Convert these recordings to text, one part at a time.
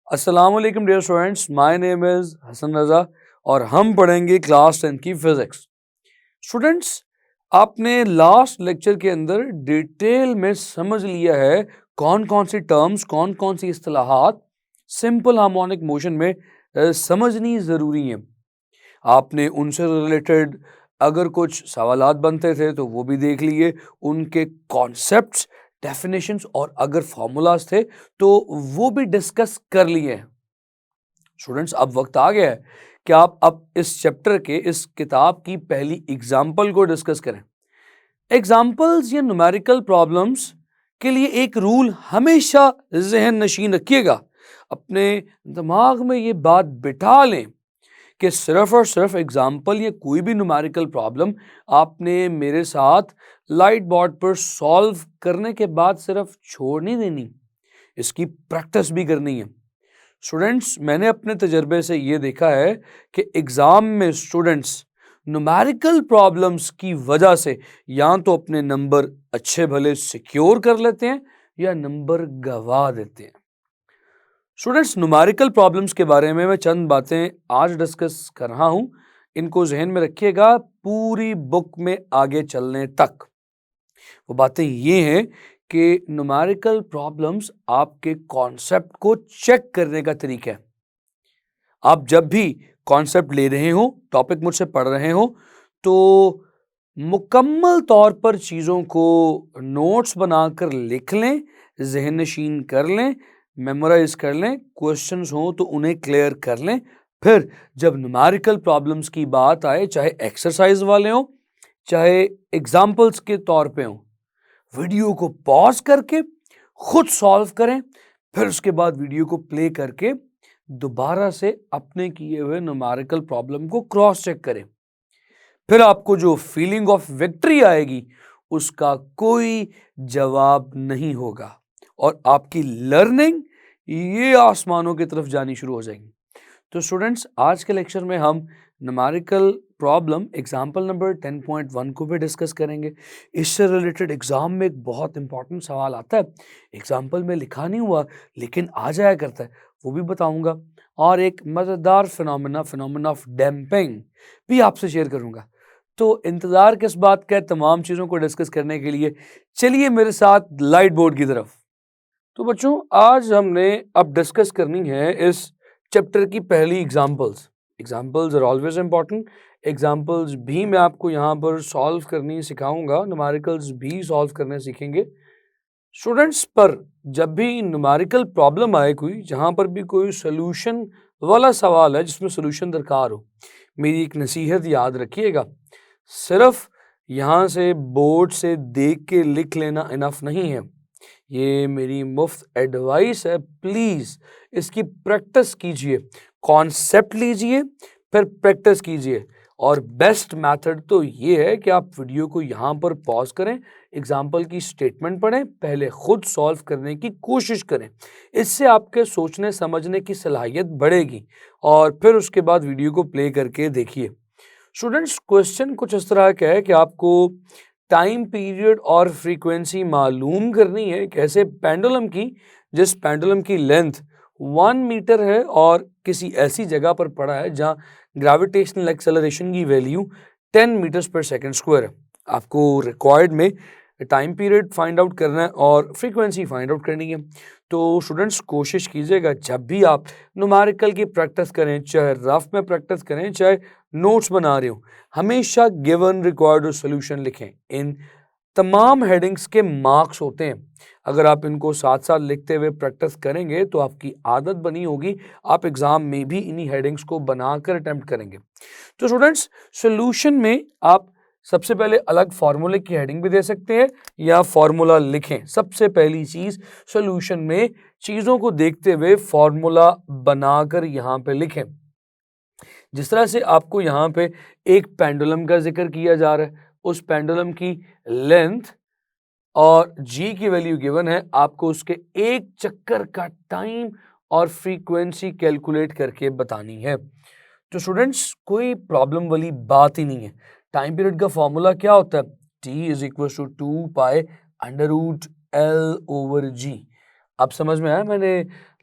अस्सलाम वालेकुम dear students, my name is Hasan Raza और हम पढ़ेंगे क्लास 10 की फिज़िक्स। स्टूडेंट्स, आपने लास्ट लेक्चर के अंदर डिटेल में समझ लिया है कौन कौन सी टर्म्स, कौन कौन सी इस्तिलाहात सिंपल हार्मोनिक मोशन में समझनी ज़रूरी हैं। आपने उनसे रिलेटेड अगर कुछ सवालात बनते थे तो वो भी देख लिए, उनके कॉन्सेप्ट्स, डेफिनेशंस और अगर फॉर्मूलाज थे तो वो भी डिस्कस कर लिए हैं। स्टूडेंट्स, अब वक्त आ गया है कि आप अब इस चैप्टर के, इस किताब की पहली एग्जाम्पल को डिस्कस करें। एग्जाम्पल्स या न्यूमेरिकल प्रॉब्लम्स के लिए एक रूल हमेशा जहन नशीन रखिएगा, अपने दिमाग में ये बात बिठा लें कि सिर्फ और सिर्फ एग्जाम्पल या कोई भी न्यूमेरिकल प्रॉब्लम आपने मेरे साथ लाइट बोर्ड पर सॉल्व करने के बाद सिर्फ छोड़ नहीं देनी, इसकी प्रैक्टिस भी करनी है। स्टूडेंट्स, मैंने अपने तजर्बे से ये देखा है कि एग्जाम में स्टूडेंट्स न्यूमेरिकल प्रॉब्लम्स की वजह से या तो अपने नंबर अच्छे भले सिक्योर कर लेते हैं या नंबर गवा देते हैं। स्टूडेंट्स, न्यूमेरिकल प्रॉब्लम्स के बारे में मैं चंद बातें आज डिस्कस कर रहा हूं, इनको जहन में रखिएगा पूरी बुक में आगे चलने तक। वो बातें ये हैं कि न्यूमेरिकल प्रॉब्लम्स आपके कॉन्सेप्ट को चेक करने का तरीका है। आप जब भी कॉन्सेप्ट ले रहे हो, टॉपिक मुझसे पढ़ रहे हो, तो मुकम्मल तौर पर चीज़ों को नोट्स बनाकर लिख लें, जहन नशीन कर लें, मेमोराइज कर लें, क्वेश्चंस हो तो उन्हें क्लियर कर लें। फिर जब न्यूमेरिकल प्रॉब्लम्स की बात आए, चाहे एक्सरसाइज वाले हो चाहे एग्जाम्पल्स के तौर पे हो, वीडियो को पॉज करके खुद सॉल्व करें, फिर उसके बाद वीडियो को प्ले करके दोबारा से अपने किए हुए न्यूमेरिकल प्रॉब्लम को क्रॉस चेक करें। फिर आपको जो फीलिंग ऑफ विक्ट्री आएगी उसका कोई जवाब नहीं होगा और आपकी लर्निंग ये आसमानों की तरफ जानी शुरू हो जाएगी। तो स्टूडेंट्स, आज के लेक्चर में हम न्यूमेरिकल प्रॉब्लम एग्जाम्पल नंबर 10.1 को भी डिस्कस करेंगे। इससे रिलेटेड एग्जाम में एक बहुत इंपॉर्टेंट सवाल आता है, एग्जाम्पल में लिखा नहीं हुआ लेकिन आ जाया करता है, वो भी बताऊंगा। और एक मज़ेदार फिनोमेना ऑफ डैम्पिंग भी आपसे शेयर करूंगा। तो इंतज़ार किस बात का है तमाम चीज़ों को डिस्कस करने के लिए, चलिए मेरे साथ लाइट बोर्ड की तरफ। तो बच्चों, आज हमने अब डिस्कस करनी है इस चैप्टर की पहली examples. Examples are always important. Examples भी मैं आपको यहाँ पर सॉल्व करनी सिखाऊंगा, न्यूमेरिकल्स भी सॉल्व करने सीखेंगे स्टूडेंट्स। पर जब भी न्यूमेरिकल प्रॉब्लम आए कोई, जहाँ पर भी कोई सोल्यूशन वाला सवाल है जिसमें सोल्यूशन दरकार हो, मेरी एक नसीहत याद रखिएगा, सिर्फ यहाँ से बोर्ड से देख के लिख लेना इनफ नहीं है। ये मेरी मुफ्त एडवाइस है, प्लीज़ इसकी प्रैक्टिस कीजिए, कॉन्सेप्ट लीजिए फिर प्रैक्टिस कीजिए। और बेस्ट मेथड तो ये है कि आप वीडियो को यहाँ पर पॉज करें, एग्जाम्पल की स्टेटमेंट पढ़ें, पहले खुद सॉल्व करने की कोशिश करें। इससे आपके सोचने समझने की सलाहियत बढ़ेगी और फिर उसके बाद वीडियो को प्ले करके देखिए। स्टूडेंट्स, क्वेश्चन कुछ इस तरह का है कि आपको टाइम पीरियड और फ्रीक्वेंसी मालूम करनी है। कैसे पेंडुलम की, जिस पेंडुलम की लेंथ 1 मीटर है और किसी ऐसी जगह पर पड़ा है जहां ग्रेविटेशनल एक्सेलरेशन की वैल्यू 10 मीटर्स पर सेकंड स्क्वायर है। आपको रिक्वायर्ड में टाइम पीरियड फाइंड आउट करना है और फ्रीक्वेंसी फाइंड आउट करनी है। तो स्टूडेंट्स, कोशिश कीजिएगा जब भी आप न्यूमेरिकल की प्रैक्टिस करें, चाहे रफ में प्रैक्टिस करें चाहे नोट्स बना रहे हो, हमेशा गिवन, रिक्वायर्ड और सोल्यूशन लिखें। इन तमाम हेडिंग्स के मार्क्स होते हैं। अगर आप इनको साथ साथ लिखते हुए प्रैक्टिस करेंगे तो आपकी आदत बनी होगी, आप एग्जाम में भी इन्हीं हेडिंग्स को बनाकर अटेम्प्ट करेंगे। तो स्टूडेंट्स, सोल्यूशन में आप सबसे पहले अलग फार्मूले की हेडिंग भी दे सकते हैं या फार्मूला लिखें। सबसे पहली चीज, सोल्यूशन में चीजों को देखते हुए फार्मूला बनाकर यहाँ पे लिखें। जिस तरह से आपको यहाँ पे एक पेंडुलम का जिक्र किया जा रहा है, उस पेंडुलम की लेंथ और जी की वैल्यू गिवन है, आपको उसके एक चक्कर का टाइम और फ्रीक्वेंसी कैलकुलेट करके बतानी है। तो स्टूडेंट्स, कोई प्रॉब्लम वाली बात ही नहीं है। टाइम पीरियड का फॉर्मूला क्या होता है? T is equal to 2 pi under root L over G. अब समझ में आया मैंने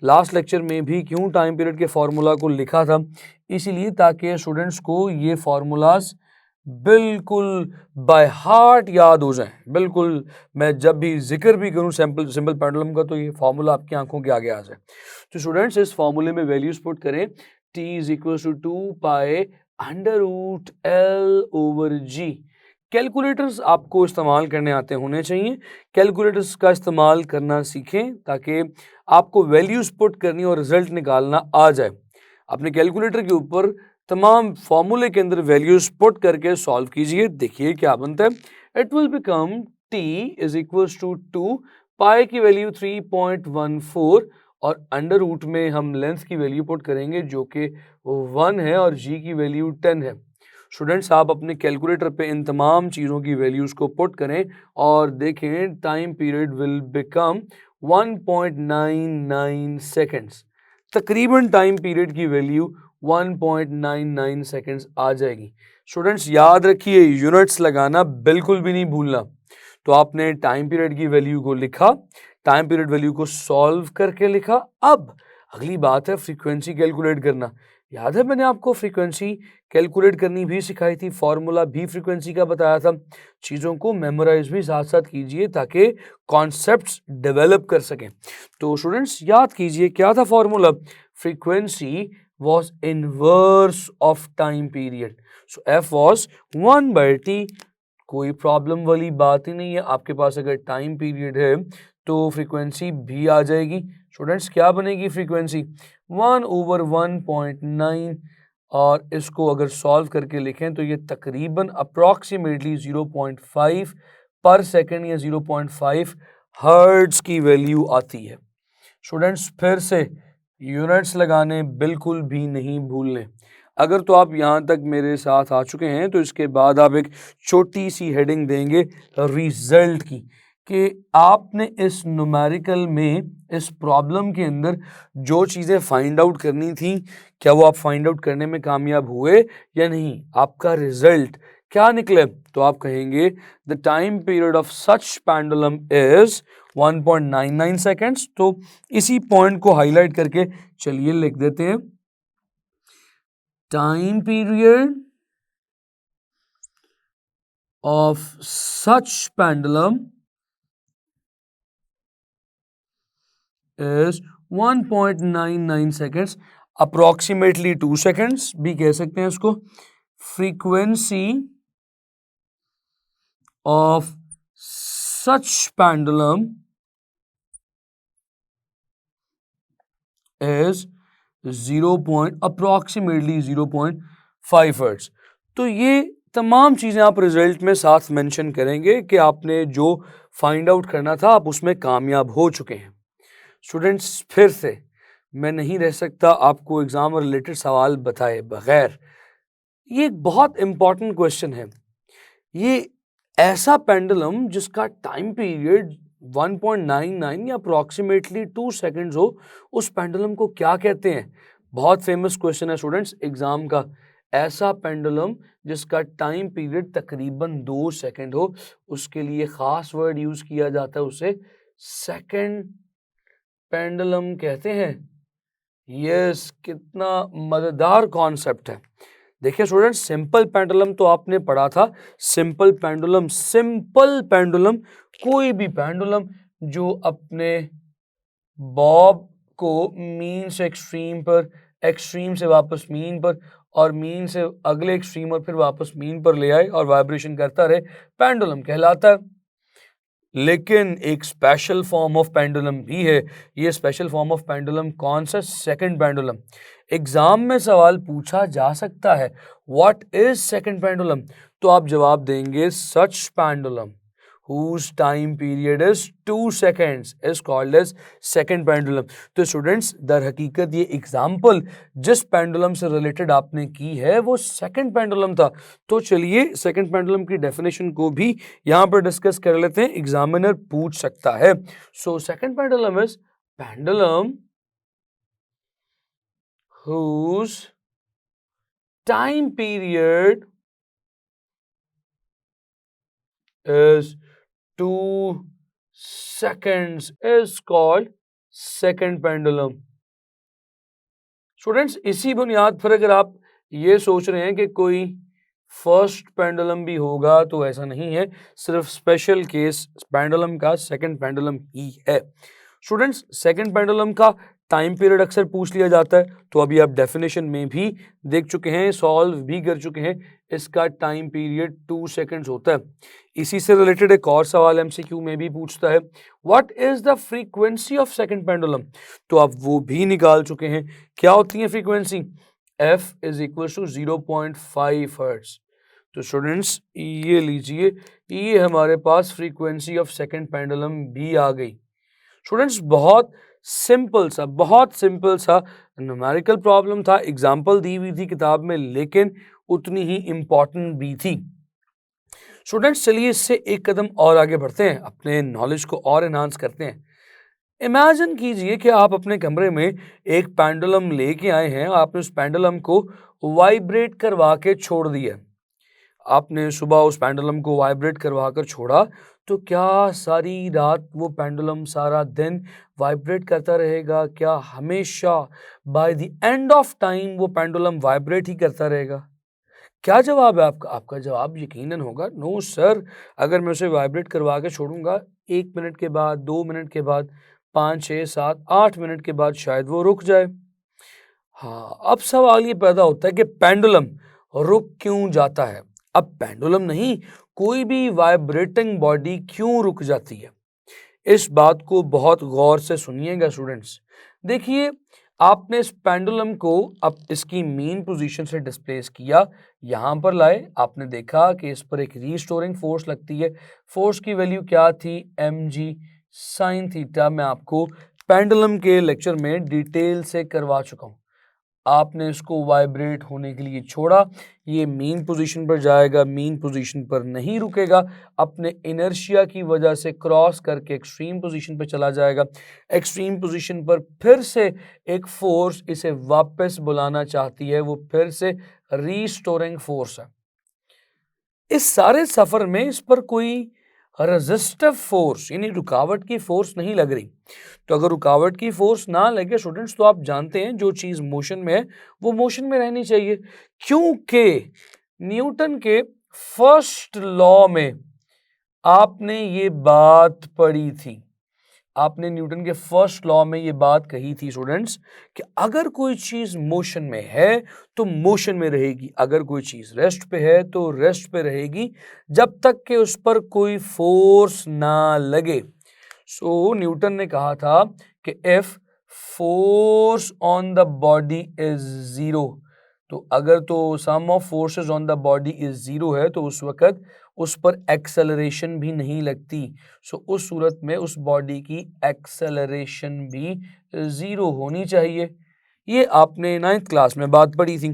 लास्ट लेक्चर में भी क्यों टाइम पीरियड के फार्मूला को लिखा था, इसीलिए ताकि स्टूडेंट्स को ये फार्मूलाज बिल्कुल बाय हार्ट याद हो जाएं। बिल्कुल मैं जब भी जिक्र भी करूं सिंपल पेंडुलम का तो ये फार्मूला आपकी आंखों के आगे आ जाए। तो स्टूडेंट्स इस फार्मूले में वैल्यूज पुट करें, t is equal to 2 pi under root L over G. कैलकुलेटर्स आपको इस्तेमाल करने आते होने चाहिए, कैलकुलेटर्स का इस्तेमाल करना सीखें ताकि आपको वैल्यूज पुट करनी और रिजल्ट निकालना आ जाए। अपने कैलकुलेटर के ऊपर तमाम फॉर्मूले के अंदर वैल्यूज पुट करके सॉल्व कीजिए, देखिए क्या बनता है। It will become t is equal to 2 pi की वैल्यू 3.14 और अंडर रूट में हम लेंथ की वैल्यू पुट करेंगे जो कि 1 है और g की वैल्यू 10 है। स्टूडेंट्स आप अपने कैलकुलेटर पे इन तमाम चीज़ों की वैल्यूज को पुट करें और देखें time period will become 1.99 seconds. तकरीबन टाइम पीरियड की वैल्यू 1.99 सेकेंड्स आ जाएगी। स्टूडेंट्स याद रखिए यूनिट्स लगाना बिल्कुल भी नहीं भूलना। तो आपने टाइम पीरियड की वैल्यू को लिखा, टाइम पीरियड वैल्यू को सॉल्व करके लिखा। अब अगली बात है फ्रीक्वेंसी कैलकुलेट करना। याद है मैंने आपको फ्रीक्वेंसी कैलकुलेट करनी भी सिखाई थी, फॉर्मूला भी फ्रीक्वेंसी का बताया था। चीज़ों को मेमोराइज भी साथ साथ कीजिए ताकि कॉन्सेप्ट्स डेवलप कर सकें। तो स्टूडेंट्स याद कीजिए क्या था formula, frequency was inverse of time period. So f was 1/t। कोई प्रॉब्लम वाली बात ही नहीं है, आपके पास अगर टाइम पीरियड है तो फ्रीक्वेंसी भी आ जाएगी। स्टूडेंट्स क्या बनेगी फ्रीक्वेंसी 1/1.9 और इसको अगर सॉल्व करके लिखें तो ये तकरीबन अप्रॉक्सीमेटली 0.5 पर सेकेंड या 0.5 हर्ट्ज की वैल्यू आती है। स्टूडेंट्स फिर से यूनिट्स लगाने बिल्कुल भी नहीं भूलने। अगर तो आप यहाँ तक मेरे साथ आ चुके हैं तो इसके बाद आप एक छोटी सी हेडिंग देंगे रिजल्ट की, कि आपने इस न्यूमेरिकल में इस प्रॉब्लम के अंदर जो चीज़ें फाइंड आउट करनी थी क्या वो आप फाइंड आउट करने में कामयाब हुए या नहीं, आपका रिजल्ट क्या निकले। तो आप कहेंगे the time period of such pendulum is 1.99 seconds. तो इसी पॉइंट को हाईलाइट करके चलिए लिख देते हैं, time period of such pendulum is 1.99 seconds, approximately 2 seconds भी कह सकते हैं इसको। Frequency of such pendulum is 0.5 hertz. तो ये तमाम चीज़ें आप रिजल्ट में साथ मेंशन करेंगे कि आपने जो फाइंड आउट करना था आप उसमें कामयाब हो चुके हैं। स्टूडेंट्स फिर से मैं नहीं रह सकता आपको एग्ज़ाम रिलेटेड सवाल बताए बगैर, ये एक बहुत इंपॉर्टेंट क्वेश्चन है। ये ऐसा पेंडुलम जिसका टाइम पीरियड 1.99 या अप्रॉक्सीमेटली 2 सेकेंड्स हो, उस पेंडुलम को क्या कहते हैं। बहुत फेमस क्वेश्चन है स्टूडेंट्स एग्जाम का। ऐसा पेंडुलम जिसका टाइम पीरियड तकरीबन 2 सेकेंड हो, उसके लिए खास वर्ड यूज किया जाता है, उसे सेकेंड पेंडुलम कहते हैं। यस, कितना मजेदार कॉन्सेप्ट है। देखिए स्टूडेंट्स सिंपल पेंडुलम तो आपने पढ़ा था, सिंपल पेंडुलम कोई भी पेंडुलम जो अपने बॉब को मीन से एक्सट्रीम पर, एक्सट्रीम से वापस मीन पर और मीन से अगले एक्सट्रीम और फिर वापस मीन पर ले आए और वाइब्रेशन करता रहे, पेंडुलम कहलाता है। लेकिन एक स्पेशल फॉर्म ऑफ पेंडुलम भी है। ये स्पेशल फॉर्म ऑफ पेंडुलम कौन सा, सेकंड पेंडुलम। एग्जाम में सवाल पूछा जा सकता है व्हाट इज सेकंड पेंडुलम, तो आप जवाब देंगे सच pendulum whose time period is 2 seconds is called as second pendulum। तो स्टूडेंट्स दर हकीकत ये एग्जाम्पल जिस पेंडुलम से रिलेटेड आपने की है वो सेकंड पेंडुलम था। तो चलिए सेकंड पेंडुलम की डेफिनेशन को भी यहाँ पर डिस्कस कर लेते हैं, एग्जामिनर पूछ सकता है। So second pendulum is pendulum whose time period is 2 seconds is called second pendulum. Students इसी बुनियाद पर अगर आप ये सोच रहे हैं कि कोई फर्स्ट पेंडुलम भी होगा तो ऐसा नहीं है, सिर्फ स्पेशल केस पेंडुलम का सेकंड पेंडुलम ही है। स्टूडेंट्स सेकंड पेंडुलम का टाइम पीरियड अक्सर पूछ लिया जाता है, तो अभी आप डेफिनेशन में भी देख चुके हैं, सॉल्व भी कर चुके हैं। इसका टाइम पीरियड 2 सेकंड्स होता है। इसी से रिलेटेड एक और सवाल एमसीक्यू में भी पूछता है, what is the frequency of second pendulum, तो आप वो भी निकाल चुके हैं। क्या होती है frequency, f is equal to 0.5 hertz. तो स्टूडेंट्स ये लीजिए, ये हमारे पास फ्रीक्वेंसी ऑफ सेकंड पेंडुलम भी आ गई। स्टूडेंट्स बहुत सिंपल सा न्यूमेरिकल प्रॉब्लम था, एग्जाम्पल दी हुई थी किताब में, लेकिन उतनी ही इंपॉर्टेंट भी थी। स्टूडेंट्स चलिए इससे एक कदम और आगे बढ़ते हैं, अपने नॉलेज को और एनहांस करते हैं। इमेजिन कीजिए कि आप अपने कमरे में एक पेंडुलम लेके आए हैं, आपने उस पेंडुलम को वाइब्रेट करवा के छोड़ दिया। आपने सुबह उस पेंडुलम को वाइब्रेट करवा कर छोड़ा, तो क्या सारी रात वो पेंडुलम सारा दिन वाइब्रेट करता रहेगा? क्या हमेशा by the end of time वो पेंडुलम वाइब्रेट ही करता रहेगा? क्या जवाब है आपका? आपका जवाब यकीनन होगा नो सर। अगर मैं उसे वाइब्रेट करवा के छोड़ूंगा, 1 मिनट के बाद, 2 मिनट के बाद, 5, 6, 7, 8 मिनट के बाद शायद वो रुक जाए। हाँ, अब सवाल ये पैदा होता है कि पेंडुलम रुक क्यों जाता है? अब पेंडुलम नहीं, कोई भी वाइब्रेटिंग बॉडी क्यों रुक जाती है? इस बात को बहुत गौर से सुनिएगा स्टूडेंट्स। देखिए, आपने इस पेंडुलम को अब इसकी मीन पोजीशन से डिस्प्लेस किया, यहां पर लाए, आपने देखा कि इस पर एक रीस्टोरिंग फोर्स लगती है। फोर्स की वैल्यू क्या थी? mg sin theta. मैं आपको पेंडुलम के लेक्चर में डिटेल से करवा चुका हूं। आपने इसको वाइब्रेट होने के लिए छोड़ा, ये मीन पोजीशन पर जाएगा, मीन पोजीशन पर नहीं रुकेगा, अपने इनर्शिया की वजह से क्रॉस करके एक्सट्रीम पोजीशन पर चला जाएगा। एक्सट्रीम पोजीशन पर फिर से एक फोर्स इसे वापस बुलाना चाहती है, वो फिर से रीस्टोरिंग फोर्स है। इस सारे सफर में इस पर कोई रेजिस्टिव फोर्स यानी रुकावट की फोर्स नहीं लग रही। तो अगर रुकावट की फोर्स ना लगे स्टूडेंट्स, तो आप जानते हैं जो चीज मोशन में है वो मोशन में रहनी चाहिए, क्योंकि न्यूटन के फर्स्ट लॉ में आपने ये बात पढ़ी थी। आपने न्यूटन के फर्स्ट लॉ में ये बात कही थी स्टूडेंट्स कि अगर कोई चीज मोशन में है तो मोशन में रहेगी, अगर कोई चीज रेस्ट पे है तो रेस्ट पे रहेगी, जब तक कि उस पर कोई फोर्स ना लगे। सो न्यूटन ने कहा था कि if force on the body is zero, तो अगर तो sum of forces on the body is zero है तो उस वक्त उस पर एक्सेलरेशन भी नहीं लगती। सो उस सूरत में उस बॉडी की एक्सेलरेशन भी जीरो होनी चाहिए। ये आपने 9th क्लास में बात पढ़ी थी।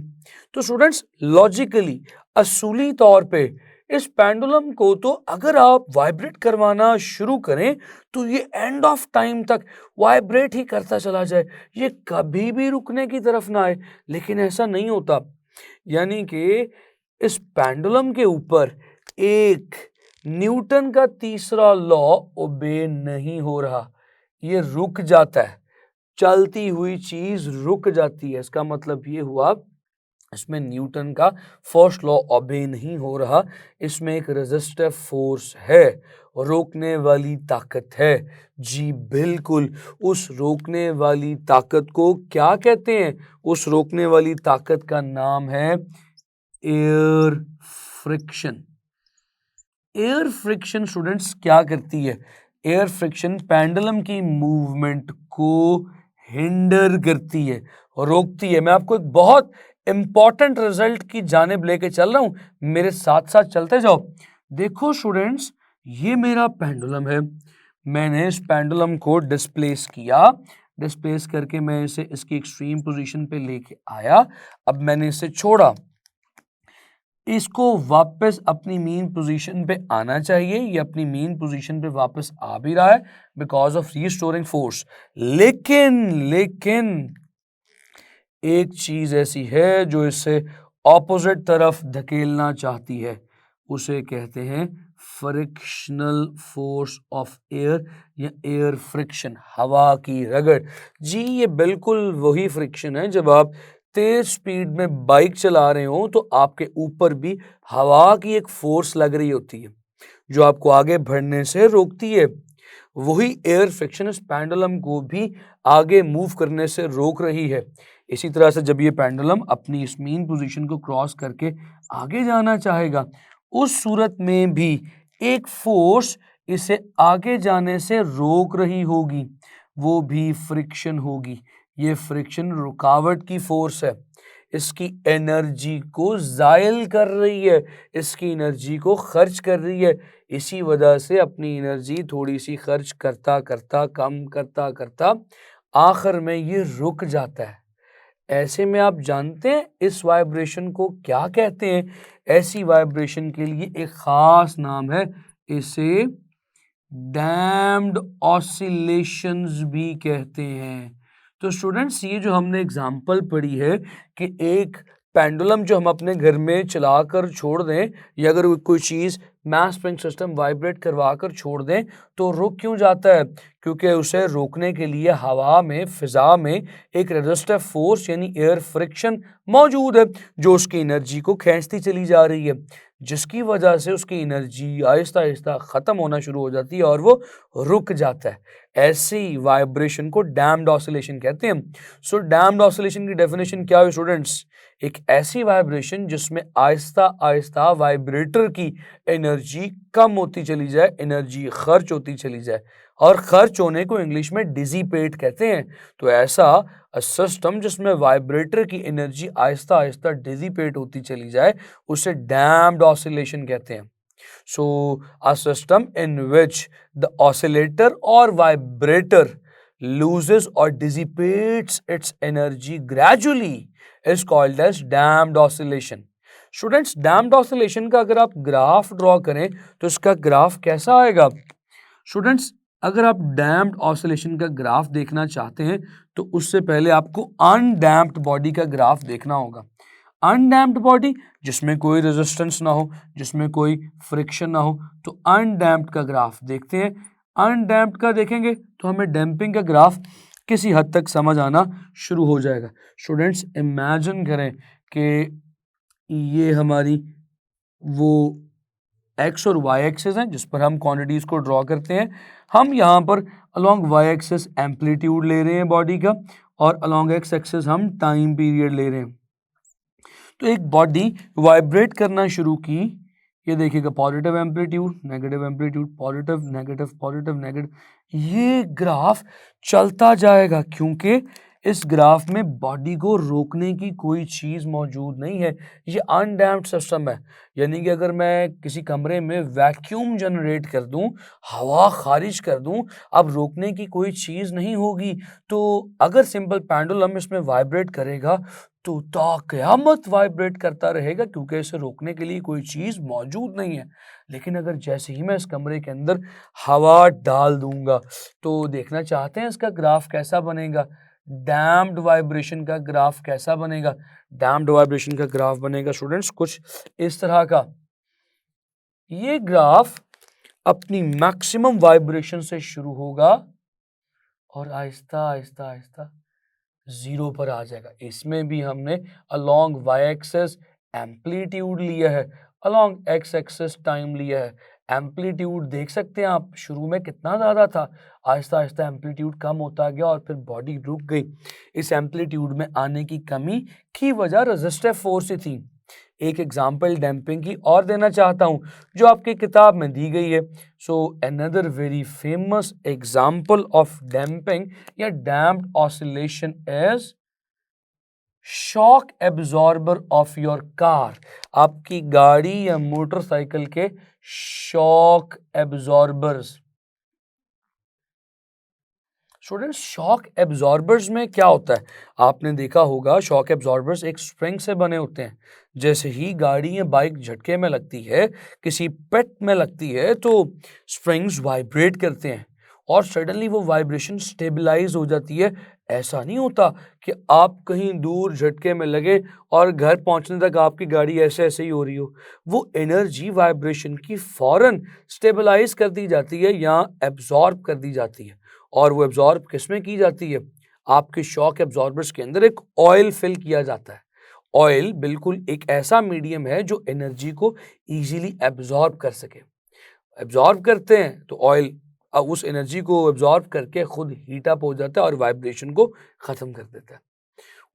तो स्टूडेंट्स लॉजिकली, असूली तौर पे इस पेंडुलम को तो अगर आप वाइब्रेट करवाना शुरू करें तो ये एंड ऑफ टाइम तक वाइब्रेट ही करता चला जाए, ये कभी भी रुकने की तरफ ना आए। लेकिन ऐसा नहीं होता, यानी कि इस पेंडुलम के ऊपर एक न्यूटन का तीसरा लॉ ओबे नहीं हो रहा, ये रुक जाता है, चलती हुई चीज रुक जाती है। इसका मतलब ये हुआ इसमें न्यूटन का फर्स्ट लॉ ओबे नहीं हो रहा, इसमें एक रेजिस्टिव फोर्स है, रोकने वाली ताकत है। जी बिल्कुल, उस रोकने वाली ताकत को क्या कहते हैं? उस रोकने वाली ताकत का नाम है air friction. Air friction students क्या करती है? एयर फ्रिक्शन पेंडुलम की मूवमेंट को हिंडर करती है, रोकती है। मैं आपको एक बहुत इंपॉर्टेंट रिजल्ट की जानिब लेके चल रहा हूं, मेरे साथ साथ चलते जाओ। देखो स्टूडेंट्स, ये मेरा पेंडुलम है, मैंने इस पेंडुलम को डिस्प्लेस किया, डिस्प्लेस करके मैं इसे इसकी एक्सट्रीम पोजीशन पे लेके आया। अब मैंने इसे छोड़ा, इसको वापस अपनी मीन पोजीशन पे आना चाहिए, ये अपनी मीन पोजीशन पे वापस आ भी रहा है बिकॉज ऑफ रीस्टोरिंग फोर्स। लेकिन एक चीज ऐसी है जो इसे ऑपोजिट तरफ धकेलना चाहती है, उसे कहते हैं फ्रिक्शनल फोर्स ऑफ एयर या एयर फ्रिक्शन, हवा की रगड़। जी ये बिल्कुल वही फ्रिक्शन है जब आप तेज स्पीड में बाइक चला रहे हो तो आपके ऊपर भी हवा की एक फोर्स लग रही होती है जो आपको आगे बढ़ने से रोकती है। वही एयर फ्रिक्शन इस पेंडुलम को भी आगे मूव करने से रोक रही है। इसी तरह से जब ये पेंडुलम अपनी इस मीन पोजीशन को क्रॉस करके आगे जाना चाहेगा, उस सूरत में भी एक फोर्स इसे आगे जाने से रोक रही होगी, वो भी फ्रिक्शन होगी। ये फ्रिक्शन रुकावट की फोर्स है, इसकी एनर्जी को जायल कर रही है, इसकी एनर्जी को खर्च कर रही है। इसी वजह से अपनी एनर्जी थोड़ी सी खर्च करता करता कम करता करता आखिर में ये रुक जाता है। ऐसे में आप जानते हैं इस वाइब्रेशन को क्या कहते हैं? ऐसी वाइब्रेशन के लिए एक खास नाम है, इसे डैम्प्ड ऑसिलेशंस भी कहते हैं। तो स्टूडेंट्स ये जो हमने एग्जांपल पढ़ी है कि एक पेंडुलम जो हम अपने घर में चलाकर छोड़ दें या अगर कोई चीज़ मास स्प्रिंग सिस्टम वाइब्रेट करवा कर छोड़ दें तो रुक क्यों जाता है? क्योंकि उसे रोकने के लिए हवा में, फिजा में एक रेजिस्टिव फोर्स यानी एयर फ्रिक्शन मौजूद है जो उसकी एनर्जी को खींचती चली जा रही है, जिसकी वजह से उसकी एनर्जी आहिस्ता आहिस्ता ख़त्म होना शुरू हो जाती है और वो रुक जाता है। ऐसी वाइब्रेशन को डैम्प्ड ऑसिलेशन कहते हैं। सो डैम्प्ड ऑसिलेशन की डेफिनेशन क्या है स्टूडेंट्स? एक ऐसी वाइब्रेशन जिसमें आहिस्ता आहिस्ता वाइब्रेटर की एनर्जी कम होती चली जाए, एनर्जी खर्च होती चली जाए, और खर्च होने को इंग्लिश में डिसिपेट कहते हैं। तो ऐसा सिस्टम जिसमें वाइब्रेटर की एनर्जी आहिस्ता आहिस्ता डिसिपेट होती चली जाए उसे डैम्प्ड ऑसिलेशन कहते हैं। So, a system in which the oscillator or vibrator loses or dissipates its energy gradually is called as damped oscillation. Students, damped oscillation का अगर आप ग्राफ ड्रॉ करें तो इसका ग्राफ कैसा आएगा? स्टूडेंट्स, अगर आप डैम्प्ड ऑसिलेशन का ग्राफ देखना चाहते हैं तो उससे पहले आपको अनडैम्प्ड बॉडी का ग्राफ देखना होगा। अनडैम्प्ड बॉडी जिसमें कोई रेजिस्टेंस ना हो, जिसमें कोई फ्रिक्शन ना हो, तो अनडैम्प्ड का ग्राफ देखते हैं। अनडैम्प्ड का देखेंगे तो हमें डैम्पिंग का ग्राफ किसी हद तक समझ आना शुरू हो जाएगा। स्टूडेंट्स इमेजिन करें कि ये हमारी वो एक्स और वाई एक्सिस हैं जिस पर हम क्वांटिटीज़ को ड्रॉ करते हैं। हम यहाँ पर अलोंग वाई एक्सिस एम्पलीट्यूड ले रहे हैं बॉडी का और अलोंग एक्स एक्सिस हम टाइम पीरियड ले रहे हैं। तो एक बॉडी वाइब्रेट करना शुरू की, ये देखिएगा positive amplitude, negative amplitude, positive negative, ये ग्राफ चलता जाएगा क्योंकि इस ग्राफ में बॉडी को रोकने की कोई चीज़ मौजूद नहीं है। ये अनडैम्प्ड सिस्टम है, यानी कि अगर मैं किसी कमरे में वैक्यूम जनरेट कर दूं, हवा खारिज कर दूं, अब रोकने की कोई चीज़ नहीं होगी। तो अगर सिंपल पेंडुलम इसमें वाइब्रेट करेगा तो क़यामत वाइब्रेट करता रहेगा क्योंकि इसे रोकने के लिए कोई चीज़ मौजूद नहीं है। लेकिन अगर जैसे ही मैं इस कमरे के अंदर हवा डाल दूंगा तो देखना चाहते हैं इसका ग्राफ कैसा बनेगा? डैम्प्ड वाइब्रेशन का ग्राफ कैसा बनेगा? डैम्प्ड वाइब्रेशन का ग्राफ बनेगा स्टूडेंट्स कुछ इस तरह का। ये ग्राफ अपनी मैक्सिमम वाइब्रेशन से शुरू होगा और आहिस्ता आहिस्ता आहिस्ता जीरो पर आ जाएगा। इसमें भी हमने अलोंग वाई एक्सिस एम्पलीट्यूड लिया है, अलोंग एक्स एक्सिस टाइम लिया है। एम्पलीट्यूड देख सकते हैं आप, शुरू में कितना ज़्यादा था, आहिस्ता आहिस्ता एम्पलीट्यूड कम होता गया और फिर बॉडी रुक गई। इस एम्पलीट्यूड में आने की कमी की वजह रेजिस्टिव फोर्स थी। एक एग्जाम्पल डैम्पिंग की और देना चाहता हूँ जो आपकी किताब में दी गई है। So another very famous example of damping या damped oscillation is shock absorber of your car. आपकी गाड़ी या मोटरसाइकिल के shock absorbers. Students shock absorbers में क्या होता है? आपने देखा होगा शॉक एब्जॉर्बर्स एक स्प्रिंग से बने होते हैं। जैसे ही गाड़ी या बाइक झटके में लगती है, किसी पेट में लगती है, तो स्प्रिंग्स वाइब्रेट करते हैं और सडनली वो वाइब्रेशन स्टेबलाइज हो जाती है, ऐसा नहीं होता कि आप कहीं दूर झटके में लगे और घर पहुंचने तक आपकी गाड़ी ऐसे ऐसे ही हो रही हो। वो एनर्जी वाइब्रेशन की फौरन स्टेबलाइज कर दी जाती है या एब्जॉर्ब कर दी जाती है। और वो एब्जॉर्ब किसमें की जाती है? आपके शॉक एब्जॉर्बर्स के अंदर एक ऑयल फिल किया जाता है। ऑयल बिल्कुल एक ऐसा मीडियम है जो एनर्जी को इजीली एब्जॉर्ब कर सके। एब्जॉर्ब करते हैं तो ऑयल उस एनर्जी को एब्जॉर्ब करके खुद हीट अप हो जाता है और वाइब्रेशन को ख़त्म कर देता है।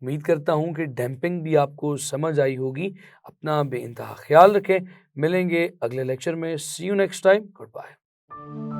उम्मीद करता हूँ कि डैम्पिंग भी आपको समझ आई होगी। अपना बेइंतहा ख्याल रखें। मिलेंगे अगले लेक्चर में। See you next time. Good bye.